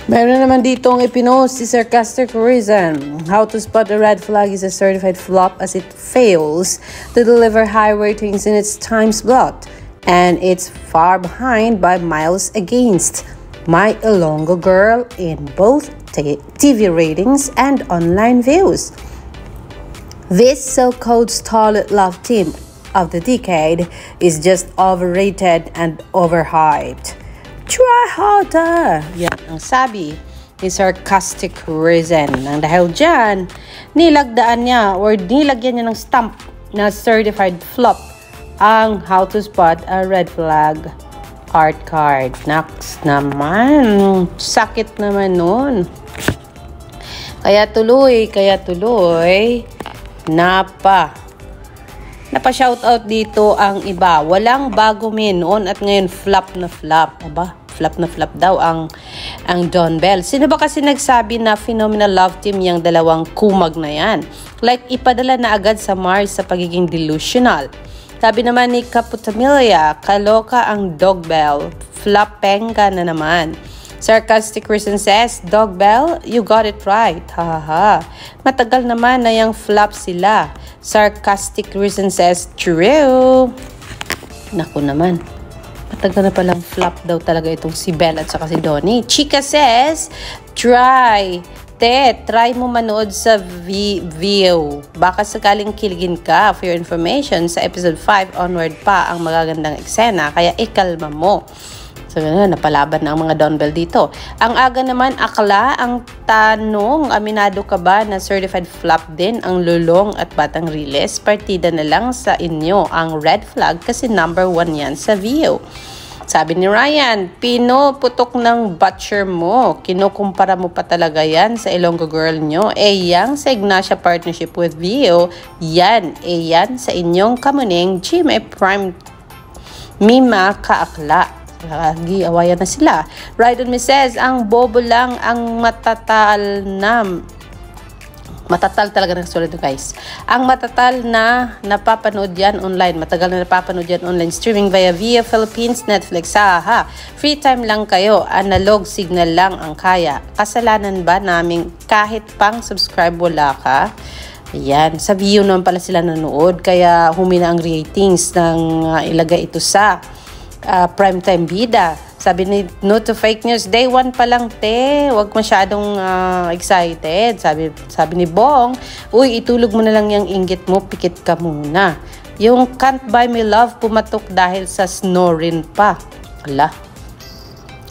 Meron naman ditong ipinost si Sarcastic Reason. How to spot a red flag is a certified flop as it fails to deliver high ratings in its time slot. And it's far behind by miles against My Ilonggo Girl in both TV ratings and online views. This so-called starlet love team of the decade is just overrated and overhyped. Try harder! Yan ang sabi ni Sarcastic Reason. Nang dahil dyan, nilagdaan niya or nilagyan niya ng stamp na certified flop ang How to Spot a Red Flag art card. Naks naman. Sakit naman nun. Kaya tuloy, Napa-shoutout dito ang iba. Walang bago noon at ngayon flop na flop. Aba, flop na flop daw ang Don Bell. Sino ba kasi nagsabi na phenomenal love team yung dalawang kumag na yan? Like, ipadala na agad sa Mars sa pagiging delusional. Sabi naman ni Kaputamilia, kaloka ang Dog Bell. Flapenga na naman. Sarcastic Reason says, Dog Bell, you got it right. Ha. Matagal naman na yung flop sila. Sarcastic Reason says, true. Naku naman. Matagal na palang flop daw talaga itong si Belle at saka si Donnie. Chika says, try mo manood sa view. Baka sakaling kiligin ka. For your information, sa episode 5 onward pa ang magagandang eksena. Kaya ikalma mo. So, napalaban na ang mga Don Bell dito. Ang aga naman, akla, ang tanong, aminado ka ba na certified flop din ang Lulong at Batang Riles? Partida na lang sa inyo ang red flag kasi number 1 yan sa view. Sabi ni Ryan, pinuputok ng butcher mo. Kinukumpara mo pa talaga yan sa Ilonggo Girl nyo. Yang sa Ignacia partnership with Vio, yan sa inyong kamuning Gmail Prime Mima Kaakla. Awayan na sila. Right on me says, ang bobo lang ang matatal talaga ng sulit guys. Ang matatal na napapanood yan online. Matagal na napapanood yan online. Streaming via Philippines, Netflix. Free time lang kayo. Analog signal lang ang kaya. Kasalanan ba namin kahit pang subscribe wala ka? Ayan. Sa Vio naman pala sila nanood. Kaya humina ang ratings ng ilagay ito sa primetime bida. Sabi ni No to Fake News, day 1 pa lang wag masyadong excited. Sabi ni Bong, uy, itulog mo na lang yung inggit mo, pikit ka muna. Yung Can't Buy Me Love pumatok dahil sa snoring pa. Ala.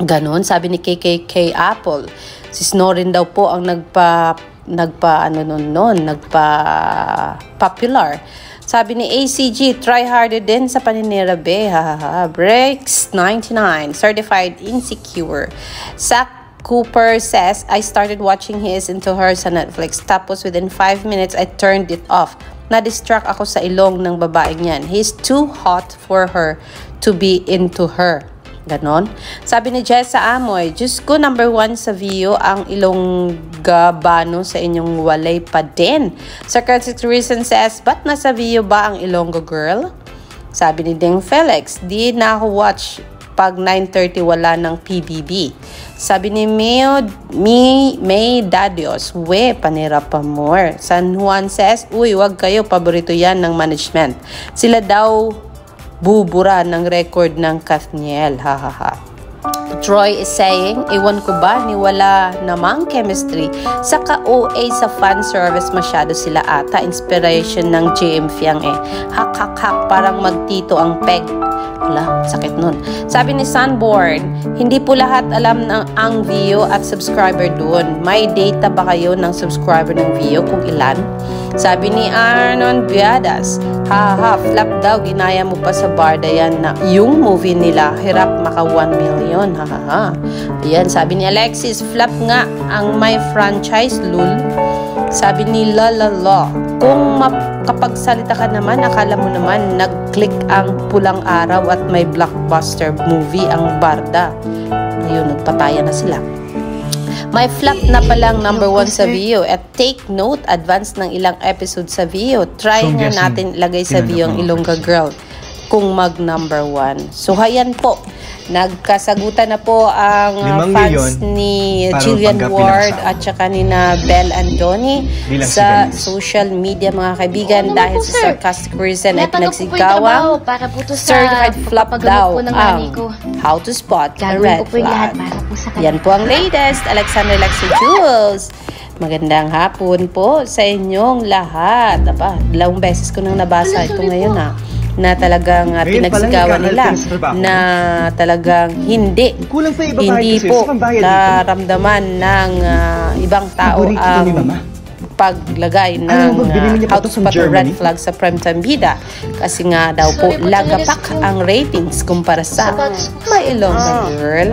Ganon, sabi ni KKK Apple. Si snoring daw po ang popular. Sabi ni ACG, try harder din sa paninira be. Breaks 99, certified insecure. Zach Cooper says, I started watching He Is Into Her sa Netflix. Tapos within 5 minutes, I turned it off. Na-distract ako sa ilong ng babaeng yan. He's too hot for her to be into her. Ganon. Sabi ni Jessa Amoy, Diyos ko, number 1 sa Vio ang Ilonggabano sa inyong walay pa din. Sarcastic Reason says, ba't nasa Vio ba ang Ilonggo Girl? Sabi ni Ding Felix, di na ako watch pag 9:30 wala ng PBB. Sabi ni May Dadios, panira pa more. San Juan says, uy, wag kayo, paborito yan ng management. Sila daw bubura ng record ng Kathniel. Troy is saying, iwan ko ba ni wala namang chemistry sa ka-OA sa fan service masyado sila ata. Inspiration ng JM Fiang hak parang magtito ang peg. Wala, sakit nun. Sabi ni Sunborn, hindi po lahat alam ng ang Vio at subscriber doon. May data ba kayo ng subscriber ng Vio kung ilan? Sabi ni Arnon Viadas, flop daw, ginaya mo pa sa Barda yan na yung movie nila, hirap maka 1 million, Ayan, sabi ni Alexis, flop nga ang my franchise, lul. Sabi ni Lalala, kung kapagsalita ka naman, akala mo naman nag-click ang Pulang Araw at may blockbuster movie ang Barda. Ayun, nagpataya na sila. May flop na palang number 1 sa Vio at take note, advance ng ilang episode sa Vio. Try nga natin ilagay sa Vio ang Ilonggo Girl kung mag number 1. So, hayan po. Nagkasagutan na po ang 5 fans milyon ni para Jillian mapanggap bilang Ward asawa. at saka ni na Belle Antoni Bilang si sa Venice. social media, mga kaibigan, Oo naman dahil po, sa sir. sarcastic reason ay Tinatanggap ko po yung pinagsigawang trabaho para po to sa certified flop pagpapagamot daw po ng ang nanay ko. how to spot a Gagawin red ko po yung lahat flag. para po sa kanya. Yan po ang latest. Alexander Lexi Jules. Magandang hapon po sa inyong lahat. Aba, 2 beses ko nang nabasa ito Sorry ngayon po. Na talagang Ngayon pa lang pinagsigawan nila nagkakalat ka sa trabaho. na talagang hindi Kulang pa ibabayad hindi kasi po sa pambayad dito. naramdaman ng ibang tao Paborito ang ni Mama. paglagay Alam ng mo ba, binili niya pa how to to from spot a red Germany? flag sa primetime bida kasi nga daw po Sorry po, lagapak talaga ang ratings kumpara sa Sapatos po. My Ilongga Girl.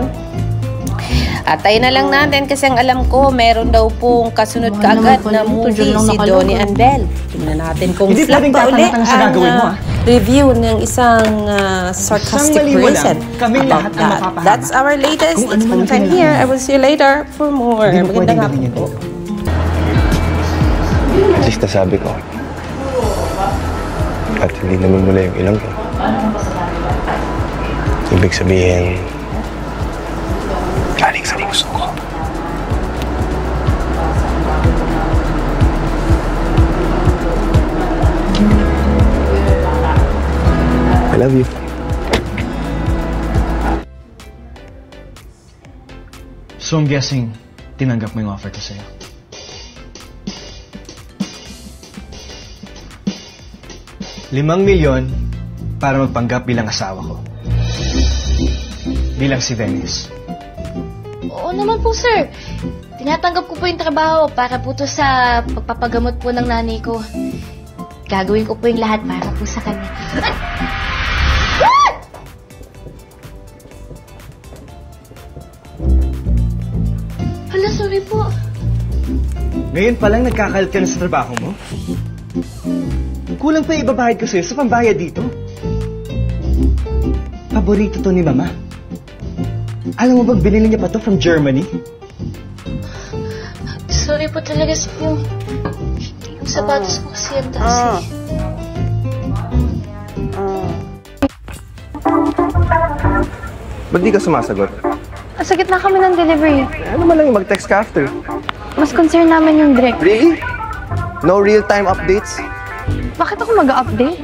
At tayo na lang natin kasi ang alam ko meron daw pong kasunod Mahal kaagad naman na pala yun. movie Diyan lang si nakalagay. Donnie and Belle. Tingnan natin kung Hindi flop pwedeng ba uli tatanga-tanga sa gagawin mo, ang review ng isang sarcastic Isang mali mo reason lang, kaming about lahat ang that. mapapahamak. That's our latest. Kung ano It's man home ang time kailangan here. mo. I will see you later for more. Hindi mo pwedeng Magandang gawin hapon yan po. dito. At least nasabi ko. At hindi naman mula yung ilang ko. Ibig sabihin, galing sa puso ko. I love you. So I'm guessing, tinanggap mo yung offer ko sa'yo. ₱5 milyon para magpanggap bilang asawa ko. Bilang si Venice. Oo naman po, sir. Tinatanggap ko po yung trabaho para po to sa pagpapagamot po ng nanay ko. Gagawin ko po yung lahat para po sa kanya. Hala, sorry po. Ngayon pa lang nagkakalat ka na sa trabaho mo? Kulang pa ibabayad ko sa'yo sa pambayad dito. Paborito to ni Mama. Alam mo ba, binili niya pa to from Germany? Sorry po talaga sa yung sapatos ko kasi ang taas. Ba't di ka sumasagot? Sa gitna kami ng delivery. Ano man lang yung mag-text ka after? Mas concern namin yung direct. Really? No real-time updates? Bakit ako mag-update?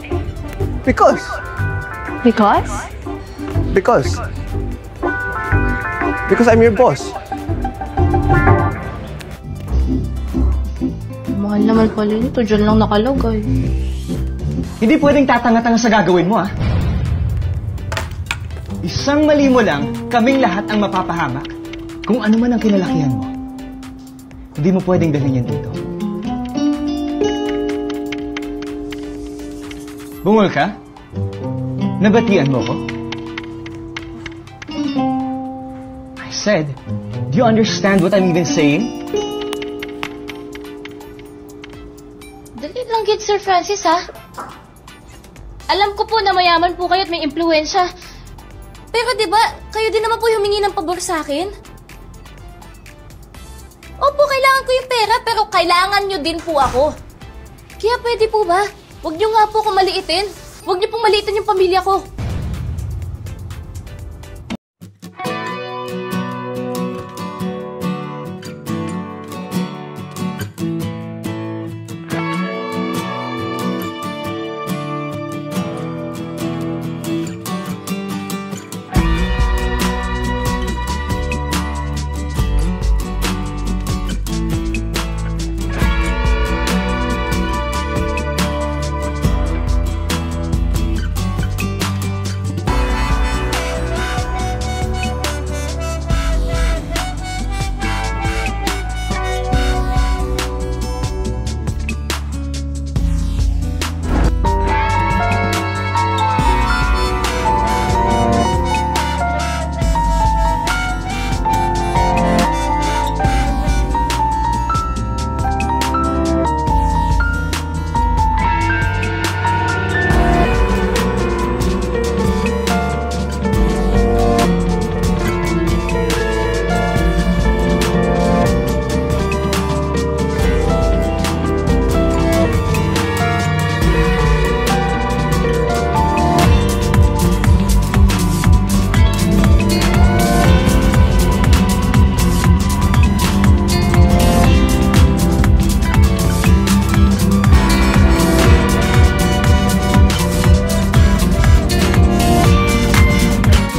Because. Because? Because. Because I'm your boss. Mahal naman pala nito. Diyan lang nakalagay. Hindi pwedeng tatanga-tanga sa gagawin mo, ah. Isang mali mo lang, kaming lahat ang mapapahamak. Kung ano man ang kinalakihan mo, hindi mo pwedeng dalhin yan dito. Bungol ka? Nabatian mo ko? I said, do you understand what I'm even saying? Dali lang gid, Sir Francis, ha? Alam ko po na mayaman po kayo at may impluensya. Pero di ba, kayo din naman po humingi ng pabor sa akin? Opo, kailangan ko yung pera, pero kailangan nyo din po ako. Kaya pwede po ba? Huwag nyo nga po akong maliitin. Huwag nyo pong maliitin yung pamilya ko.